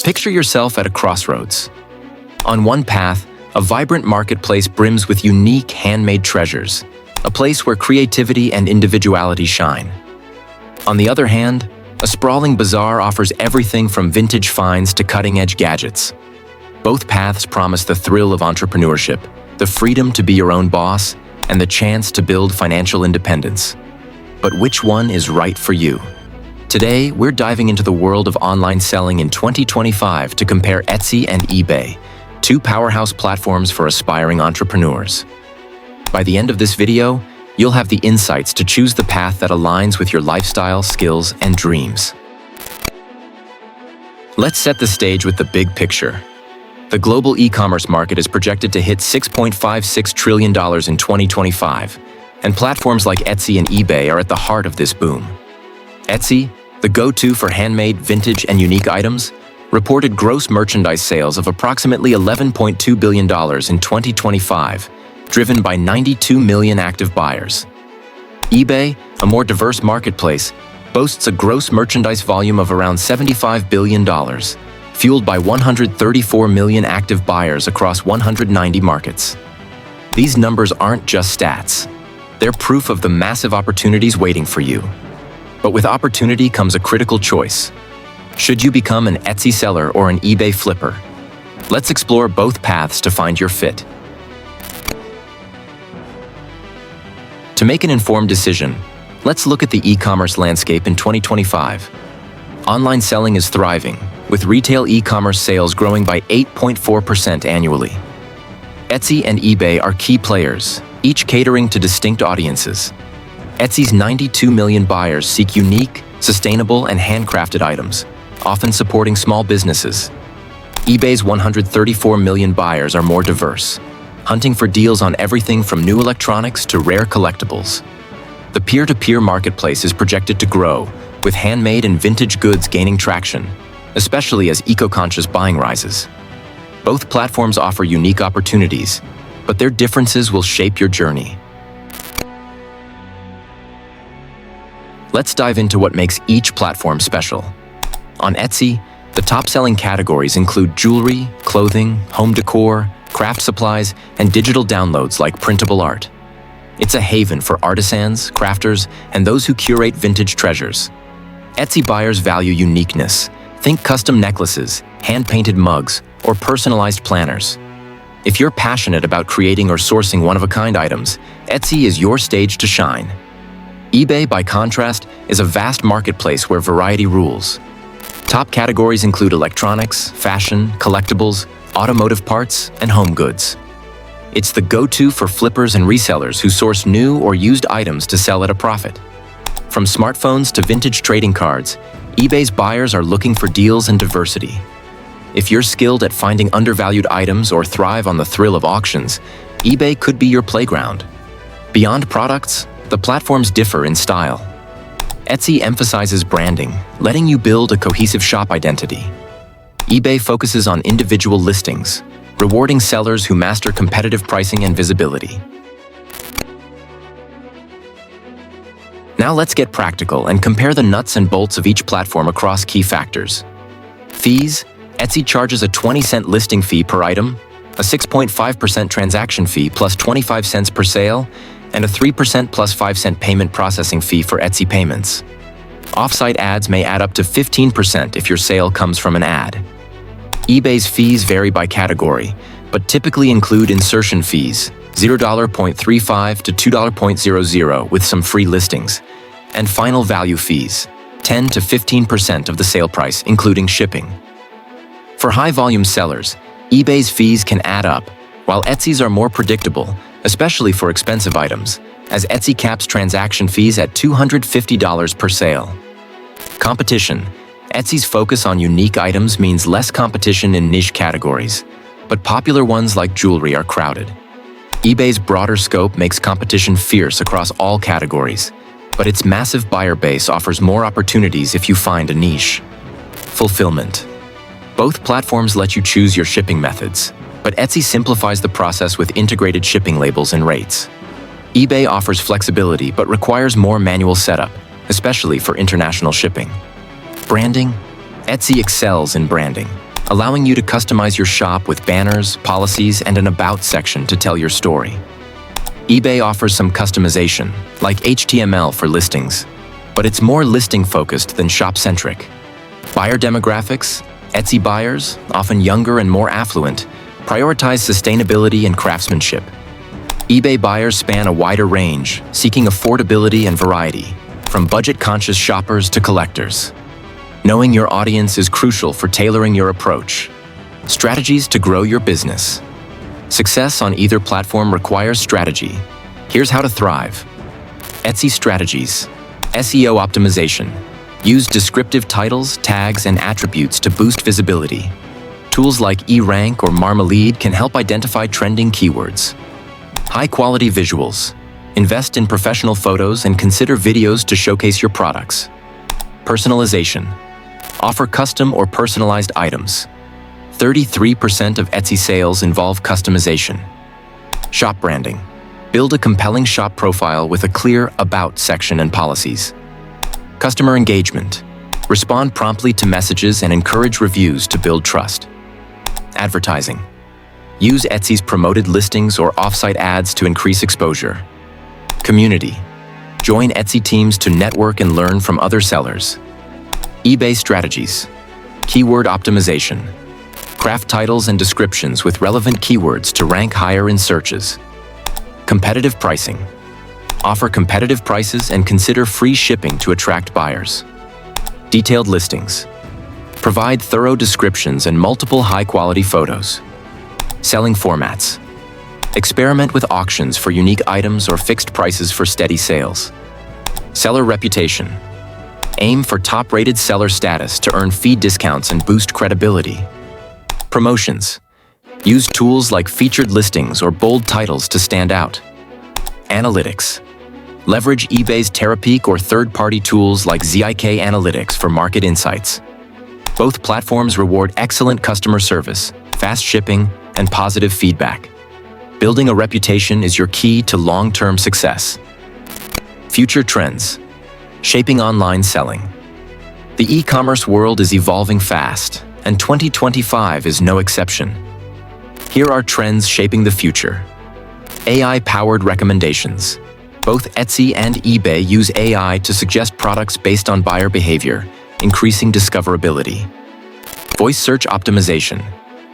Picture yourself at a crossroads. On one path, a vibrant marketplace brims with unique handmade treasures, a place where creativity and individuality shine. On the other hand, a sprawling bazaar offers everything from vintage finds to cutting-edge gadgets. Both paths promise the thrill of entrepreneurship, the freedom to be your own boss, and the chance to build financial independence. But which one is right for you? Today, we're diving into the world of online selling in 2025 to compare Etsy and eBay, two powerhouse platforms for aspiring entrepreneurs. By the end of this video, you'll have the insights to choose the path that aligns with your lifestyle, skills, and dreams. Let's set the stage with the big picture. The global e-commerce market is projected to hit $6.56 trillion in 2025, and platforms like Etsy and eBay are at the heart of this boom. Etsy, the go-to for handmade, vintage, and unique items, reported gross merchandise sales of approximately $11.2 billion in 2025, driven by 92 million active buyers. eBay, a more diverse marketplace, boasts a gross merchandise volume of around $75 billion, fueled by 134 million active buyers across 190 markets. These numbers aren't just stats. They're proof of the massive opportunities waiting for you. But with opportunity comes a critical choice. Should you become an Etsy seller or an eBay flipper? Let's explore both paths to find your fit. To make an informed decision, let's look at the e-commerce landscape in 2025. Online selling is thriving, with retail e-commerce sales growing by 8.4% annually. Etsy and eBay are key players, each catering to distinct audiences. Etsy's 92 million buyers seek unique, sustainable, and handcrafted items, often supporting small businesses. eBay's 134 million buyers are more diverse, hunting for deals on everything from new electronics to rare collectibles. The peer-to-peer marketplace is projected to grow, with handmade and vintage goods gaining traction, especially as eco-conscious buying rises. Both platforms offer unique opportunities, but their differences will shape your journey. Let's dive into what makes each platform special. On Etsy, the top-selling categories include jewelry, clothing, home decor, craft supplies, and digital downloads like printable art. It's a haven for artisans, crafters, and those who curate vintage treasures. Etsy buyers value uniqueness. Think custom necklaces, hand-painted mugs, or personalized planners. If you're passionate about creating or sourcing one-of-a-kind items, Etsy is your stage to shine. eBay, by contrast, is a vast marketplace where variety rules. Top categories include electronics, fashion, collectibles, automotive parts, and home goods. It's the go-to for flippers and resellers who source new or used items to sell at a profit. From smartphones to vintage trading cards, eBay's buyers are looking for deals and diversity. If you're skilled at finding undervalued items or thrive on the thrill of auctions, eBay could be your playground. Beyond products, the platforms differ in style. Etsy emphasizes branding, letting you build a cohesive shop identity. eBay focuses on individual listings, rewarding sellers who master competitive pricing and visibility. Now let's get practical and compare the nuts and bolts of each platform across key factors. Fees: Etsy charges a 20-cent listing fee per item, a 6.5% transaction fee plus 25 cents per sale, and a 3% plus 5-cent payment processing fee for Etsy payments. Off-site ads may add up to 15% if your sale comes from an ad. eBay's fees vary by category, but typically include insertion fees, $0.35 to $2.00 with some free listings, and final value fees, 10 to 15% of the sale price, including shipping. For high-volume sellers, eBay's fees can add up, while Etsy's are more predictable, especially for expensive items, as Etsy caps transaction fees at $250 per sale. Competition: Etsy's focus on unique items means less competition in niche categories, but popular ones like jewelry are crowded. eBay's broader scope makes competition fierce across all categories, but its massive buyer base offers more opportunities if you find a niche. Fulfillment: both platforms let you choose your shipping methods, but Etsy simplifies the process with integrated shipping labels and rates. eBay offers flexibility but requires more manual setup, especially for international shipping. Branding: Etsy excels in branding, allowing you to customize your shop with banners, policies, and an About section to tell your story. eBay offers some customization, like HTML for listings, but it's more listing-focused than shop-centric. Buyer demographics: Etsy buyers, often younger and more affluent, prioritize sustainability and craftsmanship. eBay buyers span a wider range, seeking affordability and variety, from budget-conscious shoppers to collectors. Knowing your audience is crucial for tailoring your approach. Strategies to grow your business. Success on either platform requires strategy. Here's how to thrive. Etsy strategies. SEO optimization. Use descriptive titles, tags, and attributes to boost visibility. Tools like eRank or Marmalade can help identify trending keywords. High-quality visuals. Invest in professional photos and consider videos to showcase your products. Personalization. Offer custom or personalized items. 33% of Etsy sales involve customization. Shop branding. Build a compelling shop profile with a clear About section and policies. Customer engagement. Respond promptly to messages and encourage reviews to build trust. Advertising. Use Etsy's promoted listings or off-site ads to increase exposure. Community. Join Etsy teams to network and learn from other sellers. eBay strategies. Keyword optimization. Craft titles and descriptions with relevant keywords to rank higher in searches. Competitive pricing. Offer competitive prices and consider free shipping to attract buyers. Detailed listings. Provide thorough descriptions and multiple high-quality photos. Selling formats. Experiment with auctions for unique items or fixed prices for steady sales. Seller reputation. Aim for top-rated seller status to earn fee discounts and boost credibility. Promotions. Use tools like featured listings or bold titles to stand out. Analytics. Leverage eBay's Terapeak or third-party tools like ZIK Analytics for market insights. Both platforms reward excellent customer service, fast shipping, and positive feedback. Building a reputation is your key to long-term success. Future trends. Shaping online selling. The e-commerce world is evolving fast, and 2025 is no exception. Here are trends shaping the future. AI-powered recommendations. Both Etsy and eBay use AI to suggest products based on buyer behavior, increasing discoverability. Voice search optimization.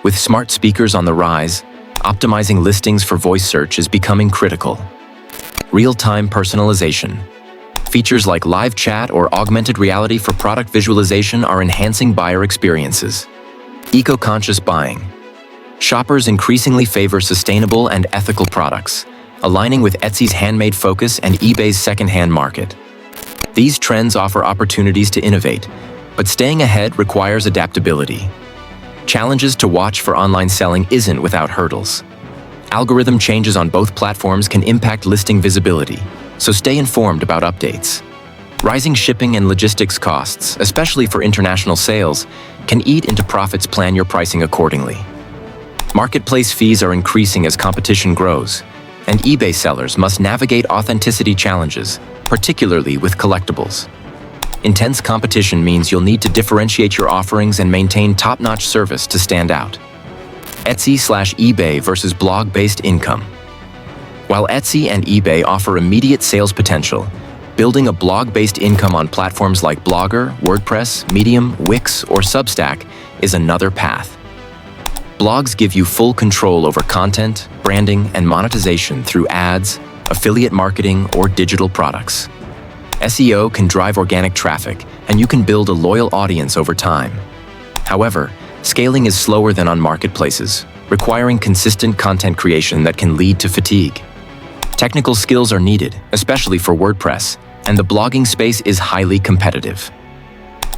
With smart speakers on the rise, optimizing listings for voice search is becoming critical. Real-time personalization. Features like live chat or augmented reality for product visualization are enhancing buyer experiences. Eco-conscious buying. Shoppers increasingly favor sustainable and ethical products, aligning with Etsy's handmade focus and eBay's secondhand market. These trends offer opportunities to innovate, but staying ahead requires adaptability. Challenges to watch for online selling isn't without hurdles. Algorithm changes on both platforms can impact listing visibility, so stay informed about updates. Rising shipping and logistics costs, especially for international sales, can eat into profits. Plan your pricing accordingly. Marketplace fees are increasing as competition grows, and eBay sellers must navigate authenticity challenges, particularly with collectibles. Intense competition means you'll need to differentiate your offerings and maintain top-notch service to stand out. Etsy/eBay versus blog-based income. While Etsy and eBay offer immediate sales potential, building a blog-based income on platforms like Blogger, WordPress, Medium, Wix, or Substack is another path. Blogs give you full control over content, branding, and monetization through ads, affiliate marketing, or digital products. SEO can drive organic traffic, and you can build a loyal audience over time. However, scaling is slower than on marketplaces, requiring consistent content creation that can lead to fatigue. Technical skills are needed, especially for WordPress, and the blogging space is highly competitive.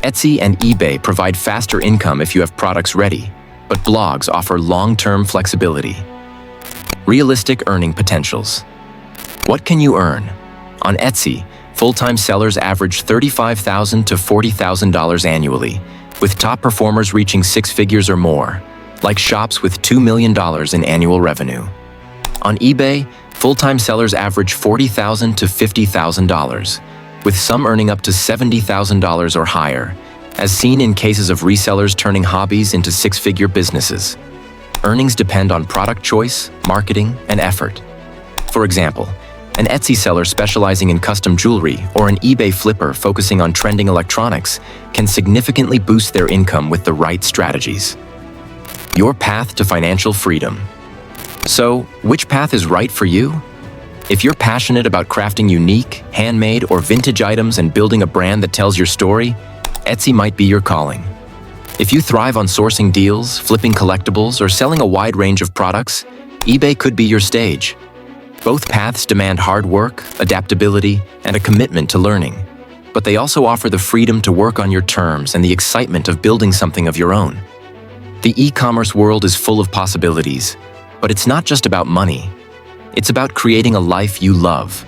Etsy and eBay provide faster income if you have products ready, but blogs offer long-term flexibility. Realistic earning potentials. What can you earn? On Etsy, full-time sellers average $35,000 to $40,000 annually, with top performers reaching six figures or more, like shops with $2 million in annual revenue. On eBay, full-time sellers average $40,000 to $50,000, with some earning up to $70,000 or higher, as seen in cases of resellers turning hobbies into six-figure businesses. Earnings depend on product choice, marketing, and effort. For example, an Etsy seller specializing in custom jewelry or an eBay flipper focusing on trending electronics can significantly boost their income with the right strategies. Your path to financial freedom. So, which path is right for you? If you're passionate about crafting unique, handmade, or vintage items and building a brand that tells your story, Etsy might be your calling. If you thrive on sourcing deals, flipping collectibles, or selling a wide range of products, eBay could be your stage. Both paths demand hard work, adaptability, and a commitment to learning. But they also offer the freedom to work on your terms and the excitement of building something of your own. The e-commerce world is full of possibilities, but it's not just about money. It's about creating a life you love.